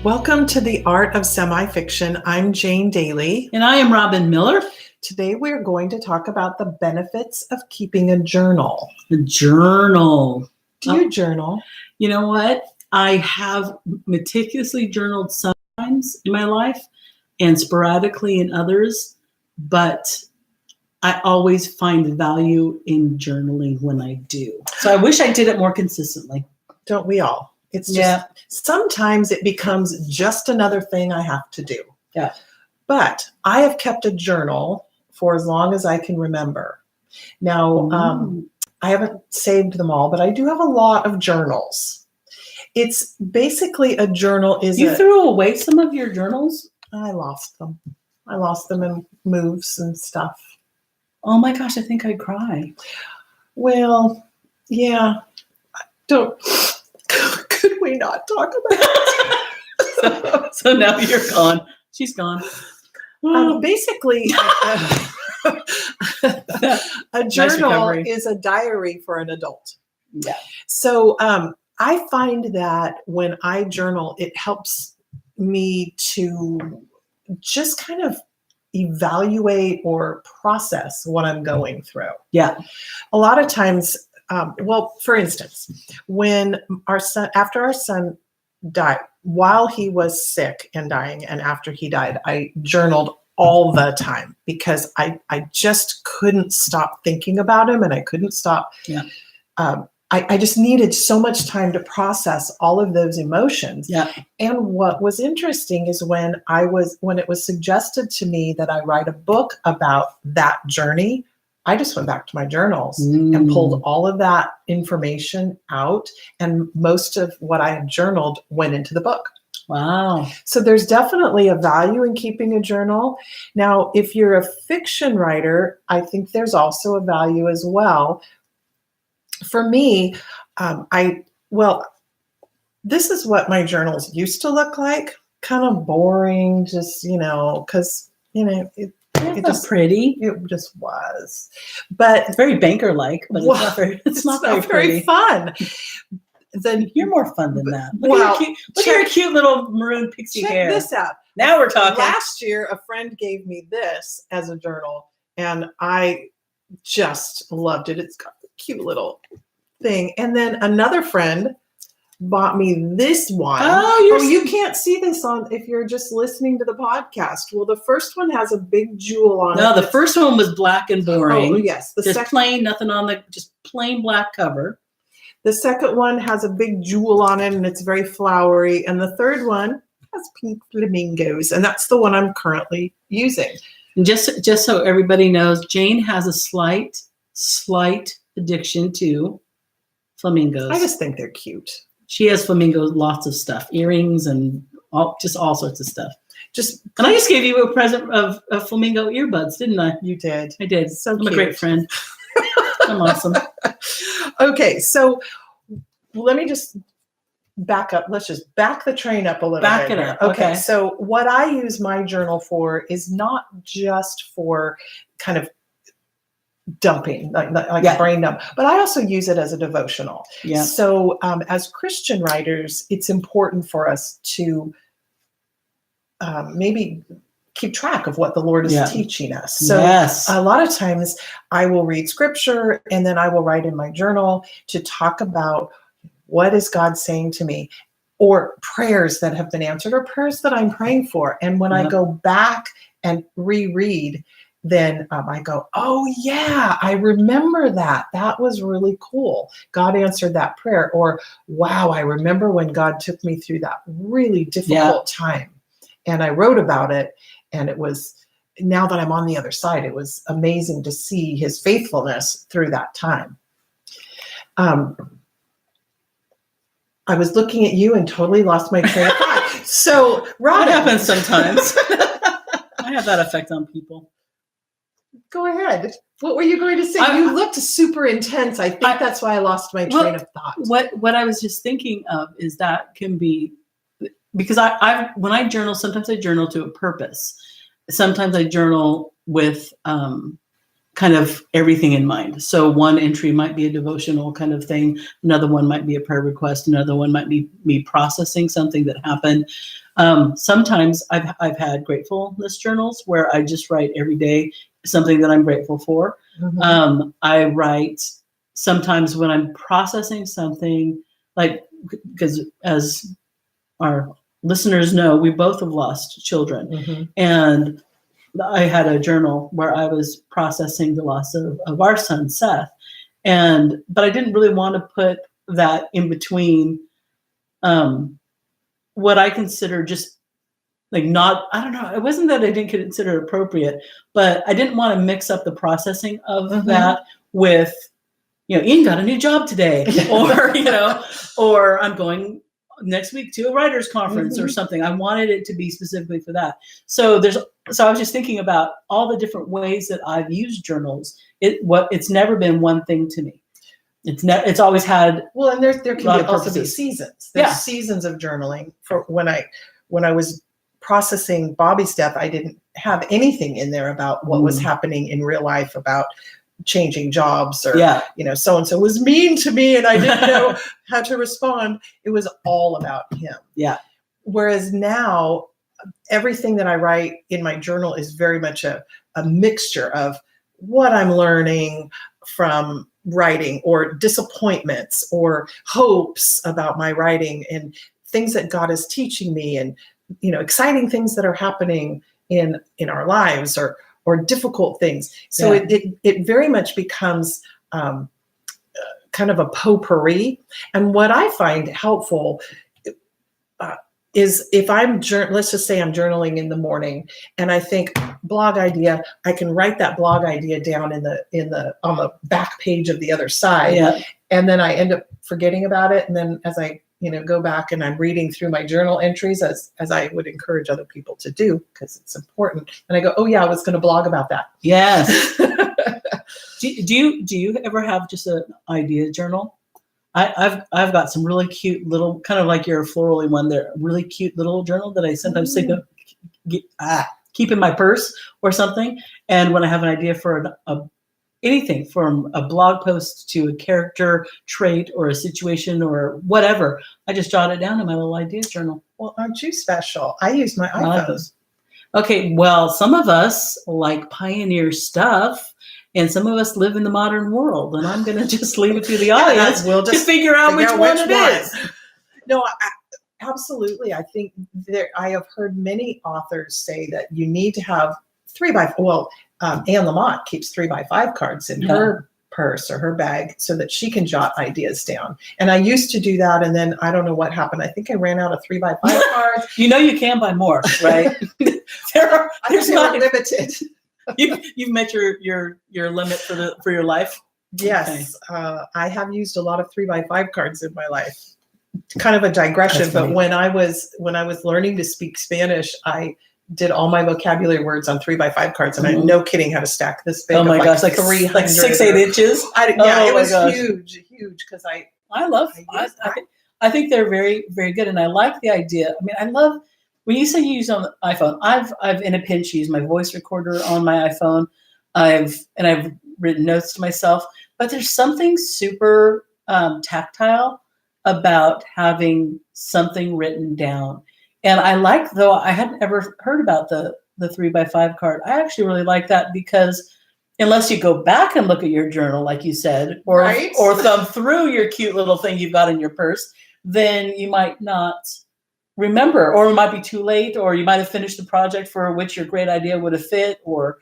Welcome to the Art of Semi-Fiction. I'm Jane Daly. And I am Robynne Miller. Today we're going to talk about the benefits of keeping a journal. A journal. Do you journal? You know what? I have meticulously journaled sometimes in my life and sporadically in others, but I always find value in journaling when I do. So I wish I did it more consistently. Don't we all? It's just, sometimes it becomes just another thing I have to do. Yeah. But I have kept a journal for as long as I can remember. Now, I haven't saved them all, but I do have a lot of journals. It's basically a journal is You threw away some of your journals? I lost them. I lost them in moves and stuff. Oh my gosh, I think I'd cry. Well, yeah. Could we not talk about it? So now you're gone. She's gone. Basically, a journal is a diary for an adult. Yeah. So I find that when I journal, it helps me to just kind of evaluate or process what I'm going through. Yeah. A lot of times, for instance, when after our son died, while he was sick and dying and after he died, I journaled all the time because I just couldn't stop thinking about him and I couldn't stop. Yeah. I just needed so much time to process all of those emotions. Yeah. And what was interesting is when it was suggested to me that I write a book about that journey, I just went back to my journals and pulled all of that information out. And most of what I had journaled went into the book. Wow. So there's definitely a value in keeping a journal. Now, if you're a fiction writer, I think there's also a value as well. For me, this is what my journals used to look like. Kind of boring, just, because, it just pretty. It just was, but it's very banker-like. But it's not very fun. You're more fun than that. Look at your cute little maroon pixie hair. Check this out. Now we're talking. Last year, a friend gave me this as a journal, and I just loved it. It's got a cute little thing. And then another friend bought me this one. You can't see this if you're just listening to the podcast. Well, the first one has a big jewel on it. No, the first one was black and boring. Oh, yes. Plain, nothing on just plain black cover. The second one has a big jewel on it and it's very flowery. And the third one has pink flamingos. And that's the one I'm currently using. And just so everybody knows, Jane has a slight addiction to flamingos. I just think they're cute. She has flamingos, lots of stuff, earrings and all sorts of stuff. And I just gave you a present of flamingo earbuds, didn't I? You did. I did. So I'm cute. a great friend. I'm awesome. Okay, so let me just back up. Let's just back the train up a little bit. Back it up. Okay. So what I use my journal for is not just for kind of dumping, like a brain dump, but I also use it as a devotional. Yeah. So as Christian writers, it's important for us to maybe keep track of what the Lord is teaching us. So a lot of times I will read scripture and then I will write in my journal to talk about what is God saying to me, or prayers that have been answered or prayers that I'm praying for. And when I go back and reread, then I go, oh yeah, I remember that. That was really cool. God answered that prayer. Or, wow, I remember when God took me through that really difficult time. And I wrote about it. And it was, now that I'm on the other side, it was amazing to see his faithfulness through that time. I was looking at you and totally lost my train of thought. So, Robynne. That happens sometimes. I have that effect on people. Go ahead. What were you going to say? You looked super intense. I think that's why I lost my train of thought. What I was just thinking of is that can be, because when I journal, sometimes I journal to a purpose. Sometimes I journal with kind kind of everything in mind. So one entry might be a devotional kind of thing. Another one might be a prayer request. Another one might be me processing something that happened. Sometimes I've had gratefulness journals where I just write every day something that I'm grateful for. Mm-hmm. I write sometimes when I'm processing something, like, because as our listeners know, we both have lost children. Mm-hmm. And I had a journal where I was processing the loss of our son, Seth. But I didn't really want to put that in between what I consider just like not, I don't know, it wasn't that I didn't consider it appropriate, but I didn't want to mix up the processing of mm-hmm. that with, Ian got a new job today, or, or I'm going next week to a writer's conference mm-hmm. or something. I wanted it to be specifically for that. So I was just thinking about all the different ways that I've used journals. It's never been one thing to me. It's always had, well, and there can also be seasons. There's seasons of journaling. For when I was processing Bobby's death, I didn't have anything in there about what was happening in real life, about changing jobs or so-and-so was mean to me and I didn't know how to respond. It was all about him. Yeah. Whereas now everything that I write in my journal is very much a mixture of what I'm learning from writing, or disappointments or hopes about my writing, and things that God is teaching me, and exciting things that are happening in our lives, or difficult things. So it very much becomes kind of a potpourri. And what I find helpful is if let's just say I'm journaling in the morning and I think blog idea, I can write that blog idea down on the back page of the other side. Yeah. And then I end up forgetting about it. And then as I go back and I'm reading through my journal entries, as I would encourage other people to do, because it's important. And I go, oh yeah, I was going to blog about that. Yes. do you ever have just an idea journal? I've got some really cute little, kind of like your florally one there, really cute little journal that I sometimes keep in my purse or something. And when I have an idea for anything from a blog post to a character trait or a situation or whatever, I just jot it down in my little idea journal. Well, aren't you special? I use my iPhone. Okay, well, some of us like pioneer stuff, and some of us live in the modern world, and I'm going to just leave it to the audience to figure out which one it is. No, absolutely. I think I have heard many authors say that you need to have 3x4. Anne Lamott keeps 3x5 cards in her purse or her bag so that she can jot ideas down. And I used to do that, and then I don't know what happened. I think I ran out of 3x5 cards. You can buy more, right? There's not limited. You've met your limit for your life. Yes, okay. I have used a lot of 3x5 cards in my life. Kind of a digression, but when I was learning to speak Spanish, I did all my vocabulary words on 3x5 cards, and I no kidding had a stack this big. Oh my gosh, like 300, like 6-8 inches. It was huge because I think they're very, very good, and I like the idea. I mean, I love when you say you use on the iPhone. I've in a pinch used my voice recorder on my iPhone. I've written notes to myself, but there's something super tactile about having something written down. And I like, though I hadn't ever heard about the 3x5 card. I actually really like that, because unless you go back and look at your journal, like you said, or thumb through your cute little thing you've got in your purse, then you might not remember, or it might be too late, or you might have finished the project for which your great idea would have fit, or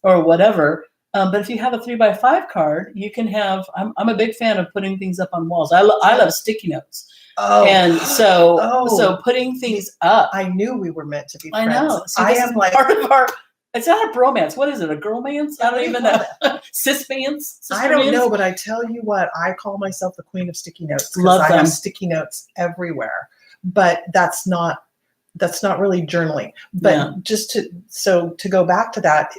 whatever. But if you have a 3x5 card, you can have. I'm a big fan of putting things up on walls. I love sticky notes. Oh, and so putting things up. I knew we were meant to be friends. I know. See, I am like part of our. It's not a bromance. What is it? A girlmance? I don't even know. Cismance? I don't know, but I tell you what, I call myself the queen of sticky notes, because I have sticky notes everywhere. But that's not really journaling. But just to go back to that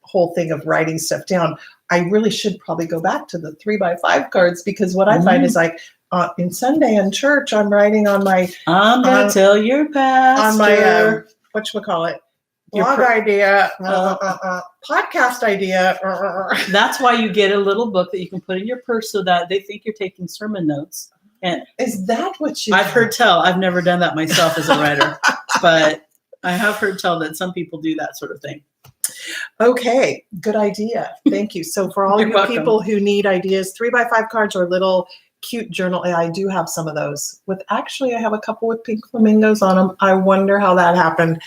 whole thing of writing stuff down, I really should probably go back to the 3x5 cards, because what I find is like. In Sunday in church, I'm writing on my. I'm gonna tell your pastor on my whatchamacallit, blog idea, podcast idea. That's why you get a little book that you can put in your purse so that they think you're taking sermon notes. And is that what I've heard tell? I've never done that myself as a writer, but I have heard tell that some people do that sort of thing. Okay, good idea. Thank you. So for all you people who need ideas, 3x5 cards or little cute journal, I do have some of those. I have a couple with pink flamingos on them. I wonder how that happened.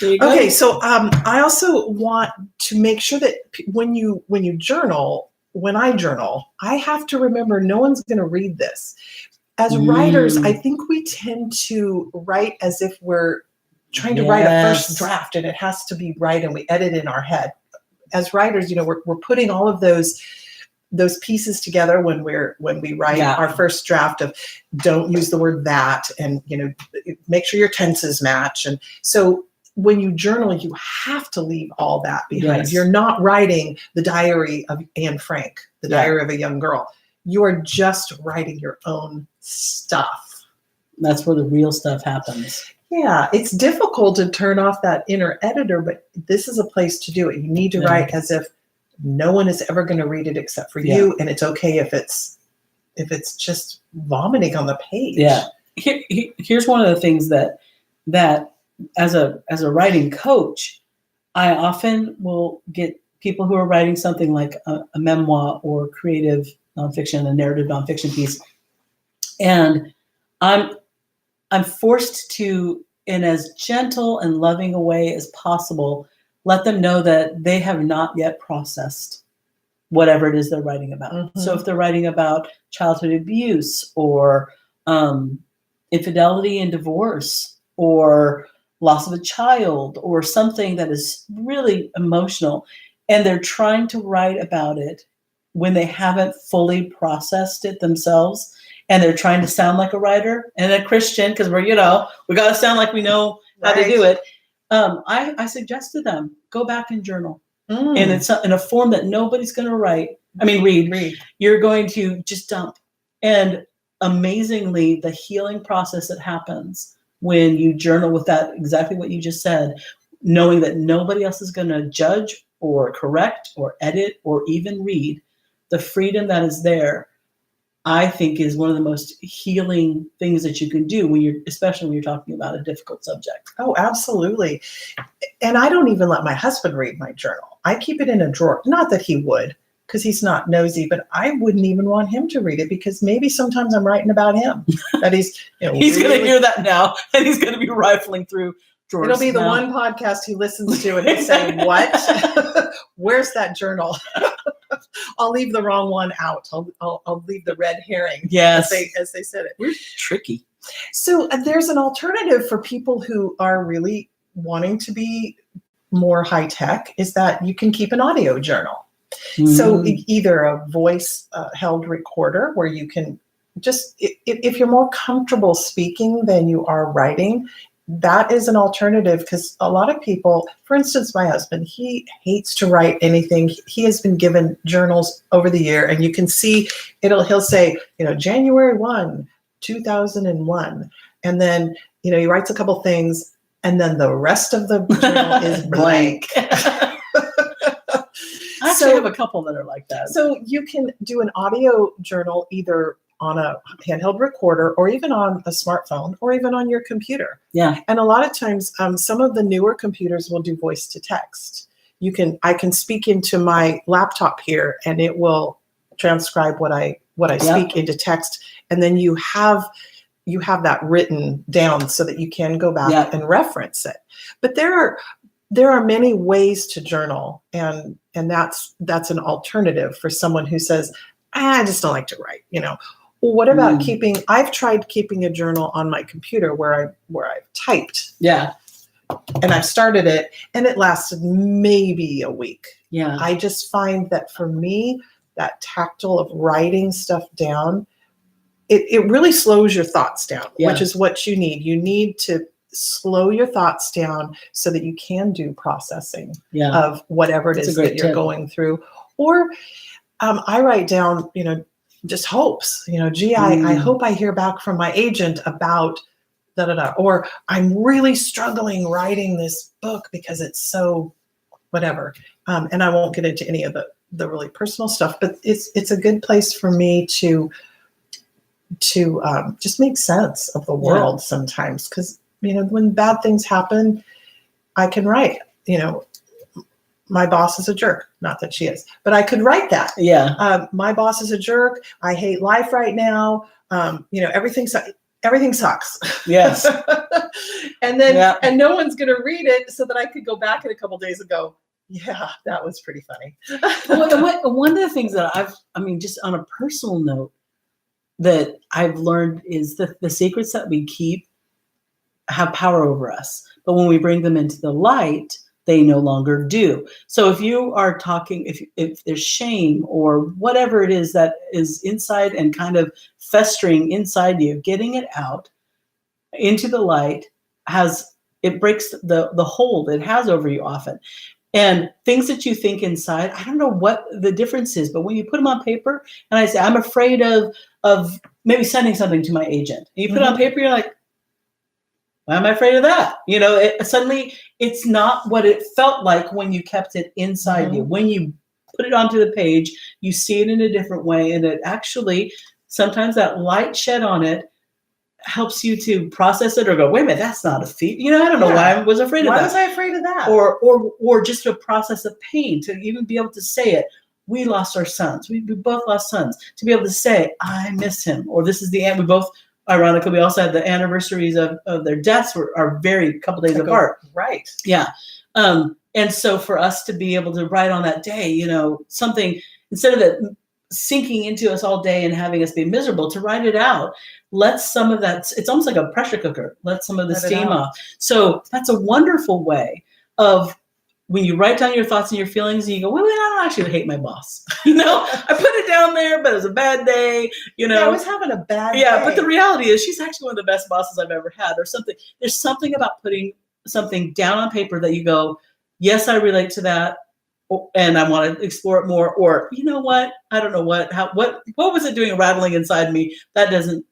Okay, so I also want to make sure that when I journal, I have to remember no one's going to read this. As writers, I think we tend to write as if we're trying to write a first draft, and it has to be right, and we edit in our head. As writers, we're putting all of those pieces together when we write our first draft of don't use the word that, and make sure your tenses match. And so when you journal, you have to leave all that behind. Yes. You're not writing the diary of Anne Frank, the diary of a young girl. You are just writing your own stuff. That's where the real stuff happens. Yeah, it's difficult to turn off that inner editor, but this is a place to do it. You need to write as if no one is ever going to read it except for you, and it's okay if it's just vomiting on the page. Yeah. Here's one of the things that as a writing coach, I often will get people who are writing something like a memoir or creative nonfiction, a narrative nonfiction piece, and I'm forced to, in as gentle and loving a way as possible, let them know that they have not yet processed whatever it is they're writing about. Mm-hmm. So if they're writing about childhood abuse or infidelity and divorce or loss of a child or something that is really emotional, and they're trying to write about it when they haven't fully processed it themselves, and they're trying to sound like a writer and a Christian, because we got to sound like we know how to do it. I suggest to them, go back and journal. And it's in a form that nobody's going to read. You're going to just dump. And amazingly, the healing process that happens when you journal with that, exactly what you just said, knowing that nobody else is going to judge or correct or edit or even read, the freedom that is there, I think, is one of the most healing things that you can do especially when you're talking about a difficult subject. Oh, absolutely. And I don't even let my husband read my journal. I keep it in a drawer. Not that he would, because he's not nosy, but I wouldn't even want him to read it, because maybe sometimes I'm writing about him. That he's he's going to hear that now, and he's going to be rifling through drawers. It'll be the one podcast he listens to, and he'll say, "What? Where's that journal?" I'll leave the wrong one out. I'll leave the red herring. Yes, as they said it. We're tricky. So there's an alternative for people who are really wanting to be more high tech, is that you can keep an audio journal. So either a voice held recorder where you can just, if you're more comfortable speaking than you are writing, that is an alternative, because a lot of people, for instance, my husband, he hates to write anything. He has been given journals over the year, and you can see he'll say, January 1, 2001. And then, he writes a couple things, and then the rest of the journal is blank. I actually have a couple that are like that. So you can do an audio journal either on a handheld recorder or even on a smartphone or even on your computer. Yeah. And a lot of times, some of the newer computers will do voice to text. I can speak into my laptop here, and it will transcribe what I speak into text. And then you have that written down so that you can go back and reference it. But there are many ways to journal, and that's an alternative for someone who says, I just don't like to write, Well, what about I've tried keeping a journal on my computer where I've typed. Yeah. And I've started it, and it lasted maybe a week. Yeah. I just find that for me, that tactile of writing stuff down, it really slows your thoughts down, which is what you need. You need to slow your thoughts down so that you can do processing of whatever it is that you're going through. Or I write down, just hopes, I hope I hear back from my agent about da da da, or I'm really struggling writing this book because it's so whatever. And I won't get into any of the really personal stuff, but it's a good place for me to just make sense of the world sometimes. Because, when bad things happen, I can write, my boss is a jerk. Not that she is, but I could write that. Yeah. My boss is a jerk. I hate life right now. Everything sucks. Yes. And then, and no one's going to read it, so that I could go back in a couple of days and go, yeah, that was pretty funny. One of the things that just on a personal note that I've learned is that the secrets that we keep have power over us, but when we bring them into the light, they no longer do. So if you are talking, if there's shame or whatever it is that is inside and kind of festering inside you, getting it out into the light it breaks the hold it has over you often. And things that you think inside, I don't know what the difference is, but when you put them on paper, and I say, I'm afraid of maybe sending something to my agent. And you put it on paper, you're like, why am I afraid of that? Suddenly it's not what it felt like when you kept it inside you. When you put it onto the page, you see it in a different way. And it actually, sometimes that light shed on it helps you to process it or go, wait a minute, that's not a feat. I don't know why I was afraid of that. Why was I afraid of that? Or just a process of pain, to even be able to say it. We lost our sons. We both lost sons. To be able to say, I miss him. Or this is the end. We both, ironically, we also had the anniversaries of their deaths are very couple days apart. Right. Yeah. And so for us to be able to write on that day, something, instead of it sinking into us all day and having us be miserable, to write it out, let some of that, it's almost like a pressure cooker, let some of the steam off. So that's a wonderful way of, when you write down your thoughts and your feelings and you go, well, I don't actually hate my boss. I put it down there, but it was a bad day, I was having a bad day. Yeah, but the reality is she's actually one of the best bosses I've ever had, or something. There's something about putting something down on paper that you go, yes, I relate to that, and I want to explore it more. Or, you know what? I don't know what was it doing rattling inside me? That isn't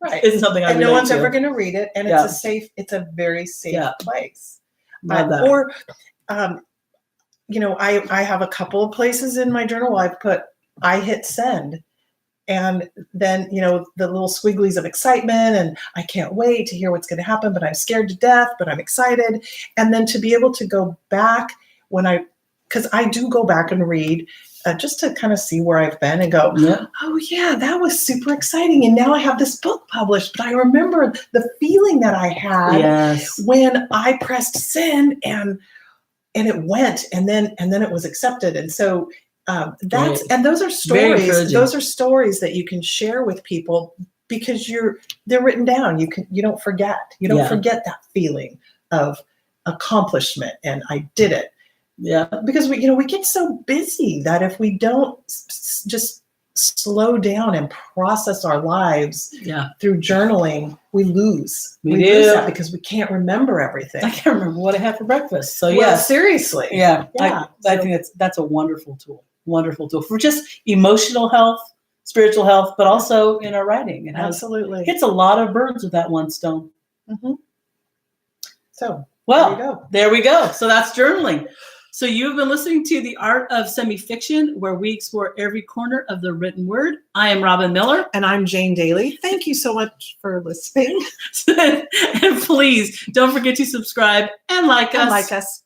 something I relate to. And no one's ever going to read it. And it's a very safe place. Or, I have a couple of places in my journal I've put, I hit send. And then, the little squigglies of excitement, and I can't wait to hear what's going to happen, but I'm scared to death, but I'm excited. And then to be able to go back because I do go back and read just to kind of see where I've been and go, oh yeah, that was super exciting. And now I have this book published, but I remember the feeling that I had when I pressed send and it went, and then it was accepted. And so and those are stories. Those are stories that you can share with people because they're written down. You don't forget. You don't forget that feeling of accomplishment and I did it. Yeah. Because we get so busy that if we don't just slow down and process our lives through journaling, we lose. We lose that because we can't remember everything. I can't remember what I had for breakfast. So seriously. Yeah. I think that's a wonderful tool. Wonderful tool for just emotional health, spiritual health, but also in our writing. Absolutely. Hits a lot of birds with that one stone. Mm-hmm. So there we go. So that's journaling. So you've been listening to The Art of Semi-Fiction, where we explore every corner of the written word. I am Robynne Miller. And I'm Jane Daly. Thank you so much for listening. And please don't forget to subscribe and like us.